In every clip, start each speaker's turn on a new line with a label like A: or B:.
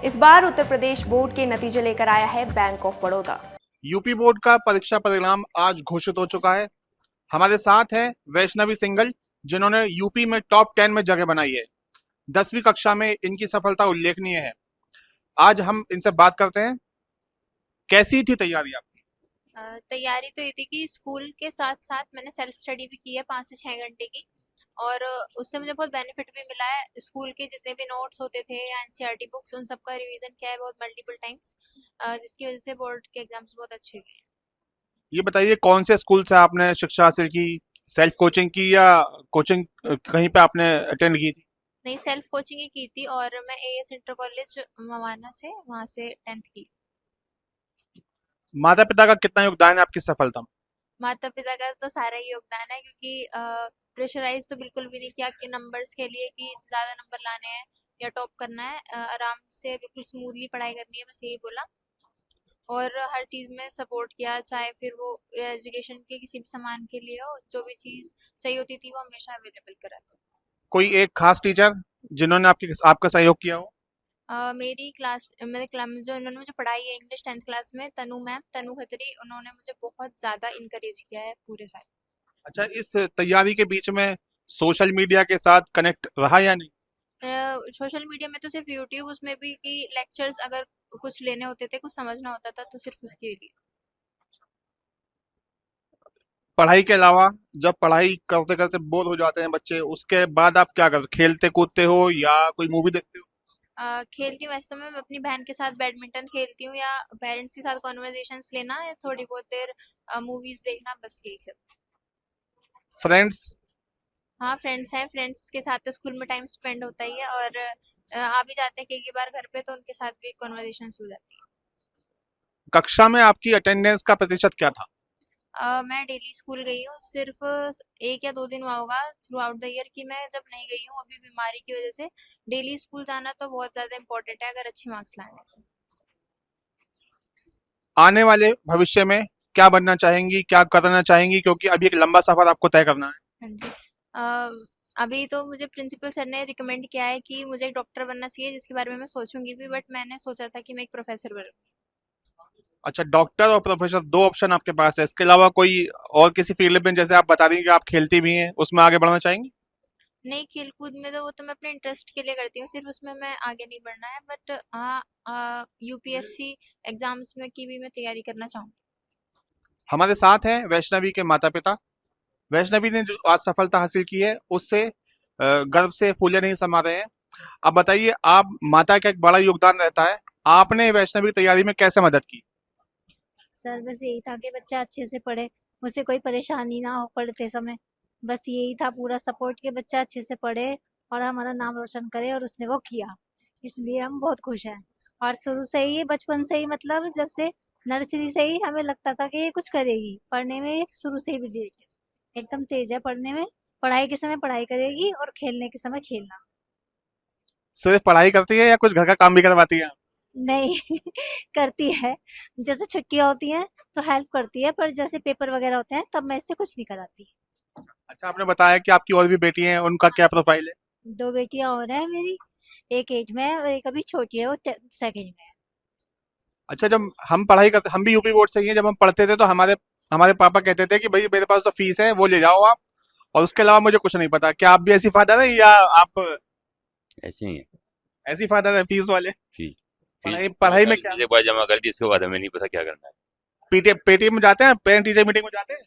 A: इस बार उत्तर प्रदेश बोर्ड के नतीजे लेकर आया है bank of Baroda.
B: UP board का परीक्षा परिणाम आज घोषित हो चुका है। हमारे साथ हैं वैष्णवी सिंघल, जिन्होंने यूपी में टॉप 10 में जगह बनाई है। 10वीं कक्षा में इनकी सफलता उल्लेखनीय है। आज हम इनसे बात करते हैं। कैसी थी तैयारी आपकी?
C: तैयारी तो ये थी कि स्कूल के साथ साथ मैंने सेल्फ स्टडी भी की है 5 से 6 घंटे की। और उससे मुझे बहुत बेनिफिट भी मिला है। स्कूल के जितने भी नोट्स होते थे या एनसीईआरटी बुक्स, उन सब का रिवीजन किया है बहुत मल्टीपल टाइम्स, जिसकी वजह से बोर्ड के एग्जाम्स बहुत अच्छे गए।
B: ये बताइए, कौन से स्कूल से आपने शिक्षा हासिल की? सेल्फ कोचिंग की या कोचिंग कहीं पे आपने अटेंड की थी?
C: नहीं, सेल्फ कोचिंग ही की थी और मैं एएस इंटर कॉलेज मवाना से वहाँ से 10th की।
B: माता पिता का कितना योगदान है आपकी सफलता में?
C: माता पिता का तो सारा ही योगदान है, क्योंकि प्रेशराइज तो बिल्कुल भी नहीं किया कि नंबर्स के लिए कि ज्यादा नंबर लाने हैं या टॉप करना है। आराम से बिल्कुल स्मूथली पढ़ाई करनी है, बस यही बोला। और हर चीज में सपोर्ट किया, चाहे फिर वो एजुकेशन के किसी भी सामान के लिए हो, जो भी चीज चाहिए होती थी वो हमेशा अवेलेबल करा था।
B: कोई एक खास टीचर जिन्होंने आपका सहयोग किया हो?
C: मेरी क्लास मेरे क्लास में जो इन्होंने मुझे पढ़ाई है इंग्लिश 10th क्लास में, तनु मैम, तनु खत्री, उन्होंने मुझे बहुत ज्यादा इनकरेज किया है पूरे साल।
B: अच्छा, इस तैयारी के बीच में सोशल मीडिया के साथ कनेक्ट रहा या नहीं?
C: सोशल मीडिया में तो सिर्फ यूट्यूब, उसमें भी कि लेक्चर्स अगर कुछ लेने होते थे, कुछ समझना होता था, तो सिर्फ उसके लिए।
B: पढ़ाई के अलावा जब पढ़ाई करते करते बोर हो जाते हैं बच्चे, उसके बाद आप क्या करते? खेलते कूदते हो या कोई मूवी देखते हो?
C: खेलती हूँ वैसे तो मैं अपनी बहन के साथ बैडमिंटन खेलती हूँ, या पेरेंट्स के साथ कॉन्वर्जेशंस लेना, या थोड़ी बहुत देर मूवीज देखना, बस यही सब।
B: फ्रेंड्स?
C: हाँ, फ्रेंड्स हैं, फ्रेंड्स के साथ तो स्कूल में टाइम स्पेंड होता ही है, और आ भी जाते हैं कई बार घर पे, तो उनके साथ भी कॉन्वर्जेशंस हो जाती है।
B: कक्षा में आपकी अटेंडेंस का प्रतिशत क्या था?
C: मैं डेली स्कूल गई हूँ, सिर्फ 1 या 2 दिन हुआ होगा थ्रू आउट द ईयर कि मैं जब नहीं गई हूँ, अभी बीमारी की वजह से। डेली स्कूल जाना तो बहुत ज्यादा इंपॉर्टेंट है अगर अच्छे मार्क्स लाने हैं।
B: आने वाले भविष्य में क्या बनना चाहेंगी, क्या करना चाहेंगी, क्योंकि अभी एक लंबा सफर आपको तय करना है।
C: हाँ जी। अभी तो मुझे प्रिंसिपल सर ने रिकमेंड किया है कि मुझे एक डॉक्टर बनना चाहिए, जिसके बारे में मैं सोचूंगी भी, बट मैंने सोचा था कि मैं एक प्रोफेसर बनूंगी।
B: अच्छा, डॉक्टर और प्रोफेसर, दो ऑप्शन आपके पास है। इसके अलावा कोई और किसी फील्ड में, जैसे आप बता रही हैं कि आप खेलती भी हैं, उसमें आगे बढ़ना चाहेंगी?
C: नहीं, खेल कूद में तो वो तो मैं अपने इंटरेस्ट के लिए करती हूँ, सिर्फ उसमें मैं आगे नहीं बढ़ना है, बट हाँ, यूपीएससी एग्जाम्स में की भी मैं तैयारी करना चाहूँगी।
B: हमारे साथ हैं वैष्णवी के माता पिता। वैष्णवी ने जो आज सफलता हासिल की है, उससे गर्व से फूले नहीं समा रहे हैं। अब बताइए, आप माता का एक बड़ा योगदान रहता है, आपने वैष्णवी की तैयारी में कैसे मदद की?
D: सर बस यही था कि बच्चा अच्छे से पढ़े, उसे कोई परेशानी ना हो पढ़ते समय। बस यही था पूरा सपोर्ट कि बच्चा अच्छे से पढ़े और हमारा नाम रोशन करे, और उसने वो किया। इसलिए हम बहुत खुश हैं। और शुरू से ही, बचपन से ही, मतलब जब से नर्सरी से ही हमें लगता था कि ये कुछ करेगी पढ़ने में। ये शुरू से ही ब्रिलियंट है, एकदम तेज है पढ़ने में। पढ़ाई के समय पढ़ाई करेगी और खेलने के समय खेलना।
B: सिर्फ पढ़ाई करती है या कुछ घर का काम भी करवाती है?
D: नहीं करती है। जैसे छुट्टियां होती हैं तो हेल्प करती है, पर जैसे पेपर वगैरह होते हैं तब मैं इससे कुछ नहीं कराती।
B: अच्छा, आपने बताया कि आपकी और भी बेटी हैं, उनका
D: हाँ
B: क्या
D: जी,
B: प्रोफाइल है?
D: 2 बेटियां और हैं मेरी। एक 8 में है और एक अभी छोटी है, वो सेकंड में है।
B: अच्छा, जब हम पढ़ाई करते, हम भी यूपी बोर्ड से ही हैं, जब हम पढ़ते थे तो हमारे हमारे पापा कहते थे कि भाई मेरे पास तो फीस है, वो ले जाओ आप, और उसके अलावा मुझे कुछ नहीं पता। क्या आप भी ऐसी फादर है, या आप
E: ऐसे ही है।
B: ऐसी फादर है फीस वाले?
E: फीस फीस
B: पढ़ाई पढ़ाई में क्या?
E: एक बार जमा कर दी, उसके बाद हमें नहीं पता क्या करना है।
B: पीटी पेटीएम में जाते हैं, पेरेंट टीचर मीटिंग में जाते हैं?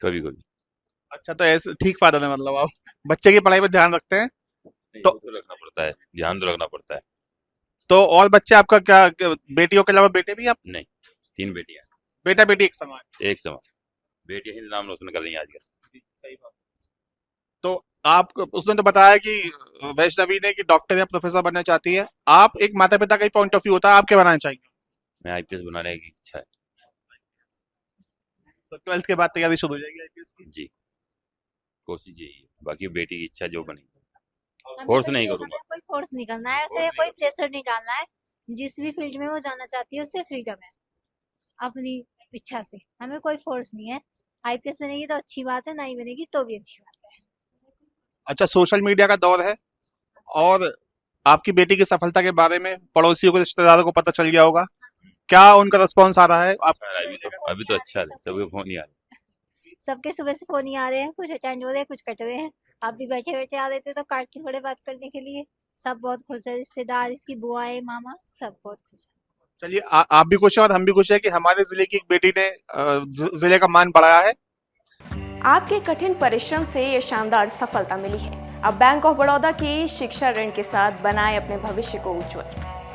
E: कभी कभी।
B: अच्छा, तो ऐसे ठीक फादर है मतलब आप, बच्चे की पढ़ाई पर ध्यान रखते हैं।
E: नहीं,
B: तो
E: वो तो रखना पड़ता है, ध्यान तो रखना पड़ता है।
B: तो और बच्चे आपका क्या, बेटियों के अलावा बेटे भी आप?
E: नहीं, 3 बेटियां।
B: बेटा बेटी एक समान?
E: एक समान। बेटियां ही नाम रोशन कर रही हैं आजकल।
B: सही बात। तो आप, उसने तो बताया कि वैष्णवी ने कि डॉक्टर या प्रोफेसर बनना चाहती है। आप, एक माता पिता का ही पॉइंट ऑफ व्यू होता है, आप क्या बनाना चाहिए?
E: मैं आईपीएस बनाने की इच्छा है।
B: तो 12th के बाद तैयारी शुरू हो जाएगी आईपीएस की?
E: जी, कोशिश यही है, बाकी बेटी की इच्छा जो बनी।
D: हमें
E: फोर्स
D: कोई
E: नहीं
D: हमें
E: करूंगा।
D: कोई फोर्स नहीं करना है, उसे कोई प्रेशर नहीं डालना है। जिस भी फील्ड में वो जाना चाहती है उससे फ्रीडम है, अपनी इच्छा से। हमें कोई फोर्स नहीं है। आईपीएस बनेगी तो अच्छी बात है, नहीं बनेगी तो भी अच्छी बात है।
B: अच्छा, सोशल मीडिया का दौर है, और आपकी बेटी की सफलता के बारे में पड़ोसियों को, रिश्तेदारों को पता चल गया होगा, क्या उनका रिस्पॉन्स आ रहा है आप?
E: अभी तो अच्छा है, सबके फोन ही आ रहे।
D: सबके सुबह से फोन ही आ रहे हैं, कुछ अटेंड हो रहे हैं, कुछ कट रहे हैं। आप भी बैठे बैठे आ रहे थे तो काट के पड़े बात करने के लिए। सब बहुत खुश है, रिश्तेदार, इसकी बुआएं, मामा, सब बहुत खुश है।
B: चलिए, आप भी खुश हैं और हम भी खुश हैं कि हमारे जिले की एक बेटी ने जिले का मान बढ़ाया है।
A: आपके कठिन परिश्रम से ये शानदार सफलता मिली है। अब बैंक ऑफ बड़ौदा की शिक्षा ऋण के साथ बनाए अपने भविष्य को उज्जवल।